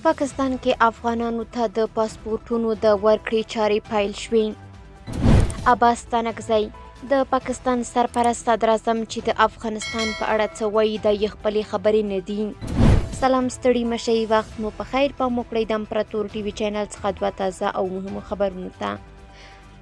پاکستان کې افغانانو ته د پاسپورټونو د ورکړې چارې پیل شوې. عباس ستانکزی د پاکستان سرپرست صدراعظم چې د افغانستان په اړه څه وایي دا یې خپلې خبرې نه دي. سلام ستړي مشئ، وخت مو په خیر. په موکړی د امپراتور ټي وي چینل څخه دوه تازه او مهمو خبرونو ته.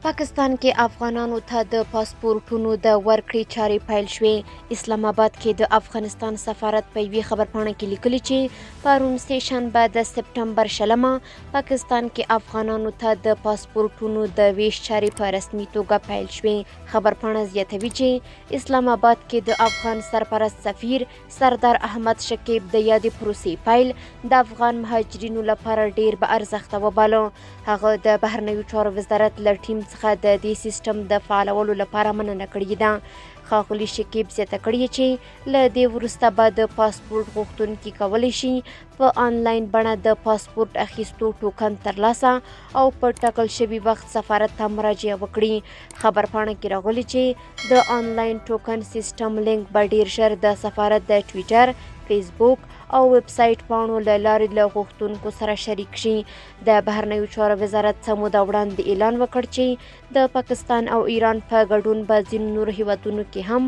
پاکستان کې افغانانو ته د پاسپورټونو د ورکړې چارې پیل شوې. اسلام آباد کې د افغانستان سفارت په یوې خبرپاڼه کې لیکلي چې پرون سه شنبه د سپټمبر 20 پاکستان کې افغانانو ته د پاسپورټونو د ویش چارې په رسمي توګه پیل شوې. خبرپاڼه زیاتوي چې اسلام آباد کې د افغان سرپرست سفیر سردار احمد شکیب د یادې پروسې پیل د افغان مهاجرینو لپاره ډیر با ارزښته وباله. هغه د بهرنیو چارو وزارت له ټیم څخه د دې سیستم د فعالولو لپاره مننه کړې ده. ښاغلي شکیب زیاته کړې چې له دې وروسته به د پاسپورټ غوښتونکي کولی شي په آنلاین بڼه د پاسپورټ اخیستو ټوکن ترلاسه او په ټاکل شوي وخت سفارت ته مراجعه وکړي. خبرپاڼه کې راغلي چې د آنلاین ټوکن سیستم لینک به ډیر ژر د سفارت د ټویټر، فیسبوک او ویب سایټ پاڼو له لارې له غوښتونکو سره شریک شي. د بهرنیو چارو وزارت څه موده وړاندې اعلان وکړ چې د پاکستان او ایران په ګډون به ځینو نورو هیوادونو کې هم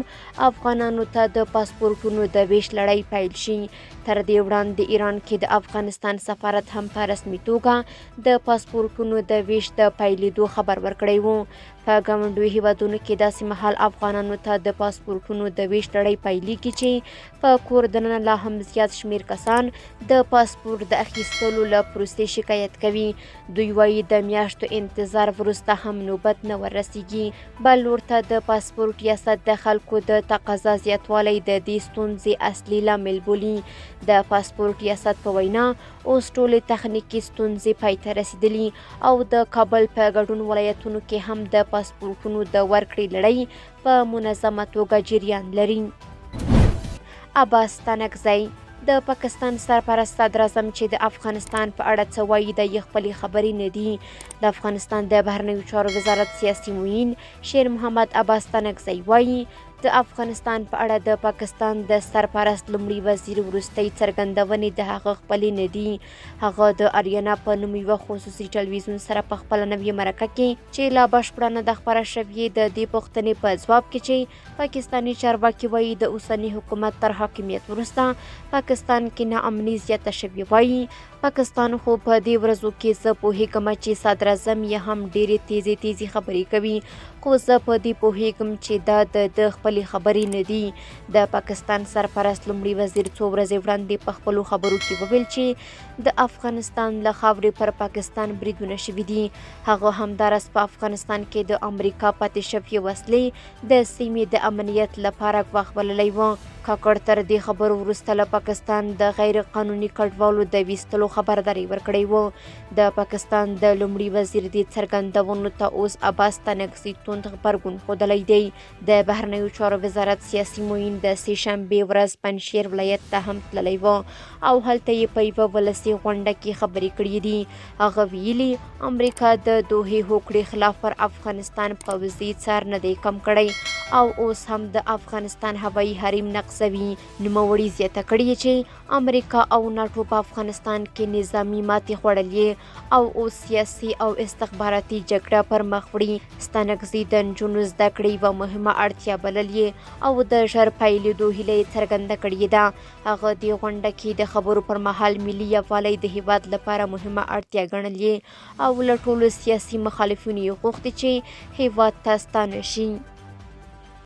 افغانانو ته د پاسپورټونو د ویش لړۍ پیل شي. تر دې وړاندې ایران کې د افغانستان سفارت هم په رسمي توګه د پاسپورټونو د ویش د پیلېدو خبر ورکړی و. په ګاونډیو هیوادونو کې داسې مهال افغانانو ته د پاسپورټونو د ویش لړۍ پیلېږي چې په کور دننه لا هم زیات شمیر کسان د پاسپورټ د اخیستلو له پروسې شکایت کوي. دوی وایي د میاشتو انتظار وروسته هم نوبت نه وررسیږي. بل ورته د پاسپورټ ریاست د خلکو د تقاضا زیاتوالی د دې ستونزې اصلي لامل بولي. د پاسپورټ ریاست په وینا اوس ټولې تخنیکي ستونزې پای ته رسیدلي او د کابل په ګډون ولایتونو کې هم د پاسپورټونو د ورکړې لړۍ په منظمه توګه جریان لري. عباس ستانکزی د پاکستان سرپرست صدراعظم چې د افغانستان په اړه څه وایي دا یې خپلې خبرې نه دي. د افغانستان د بهرنیو چارو وزارت سیاسي معین شیر محمد عباس ستانکزی وایي د افغانستان په اړه د پاکستان د سرپرست لومړي وزیر وروستۍ څرګندونې د هغه خپلې نه دي. هغه د اریانا په نوم یوه خصوصي ټلویزیون سره په خپله نوې مرکه کې چې لا بشپړه نه ده خپره شوې د دې پوښتنې په ځواب کې چې پاکستاني چارواکي وایي د اوسني حکومت تر حاکمیت وروسته پاکستان کې ناامني زیاته شوې. وایي پاکستان خو په دې ورځو کې زه پوهېږم چې صدراعظم یې هم ډېرې تیزې خبرې کوي، خو زه په دې پوهېږم چې دا د خپلې خبرې نه دي. د پاکستان سرپرست لومړي وزیر څو ورځې وړاندې په خپلو خبرو کې وویل چې د افغانستان له خاورې پر پاکستان بریدونه شوي دي. هغه همداراز په افغانستان کې د امریکا پاتې شوې وسلې د سیمې د امنیت لپاره ګواښ بللی و. کاکړ تر دې خبرو وروسته له پاکستان د غیر قانوني کډوالو د ویستلو خبرداری ورکړی و. د پاکستان د لومړي وزیر دې څرګندونو ته اوس عباس ستانکزی توند غبرګون ښودلی دی. د بهرنیو چارو وزارت سیاسي معین د سه شنبې ورځ پنجشیر ولایت ته هم تللی و او هلته یې په یوه ولسي غونډه کې خبرې کړې دي. هغه ویلي امریکا د دوحې هوکړې خلاف پر افغانستان پوځي څار نه دی کم کړی او اوس هم د افغانستان هوایي حریم نقضوي. نوموړي زیاته کړې چې امریکا او ناټو په افغانستان کې نظامي ماتې خوړلې او اوس سیاسي او استخباراتي جګړه پر مخ وړي. ستانکزی د نجونو زده کړې یوه مهمه اړتیا بللې او د ژر پیلېدو هیله یې څرګنده کړې ده. هغه دې غونډه کې د خبرو پر مهال ملي یووالی د هیواد لپاره مهمه اړتیا ګڼلې او له ټولو سیاسي مخالفینو یې غوښتي چې هیواد ته ستانه شي.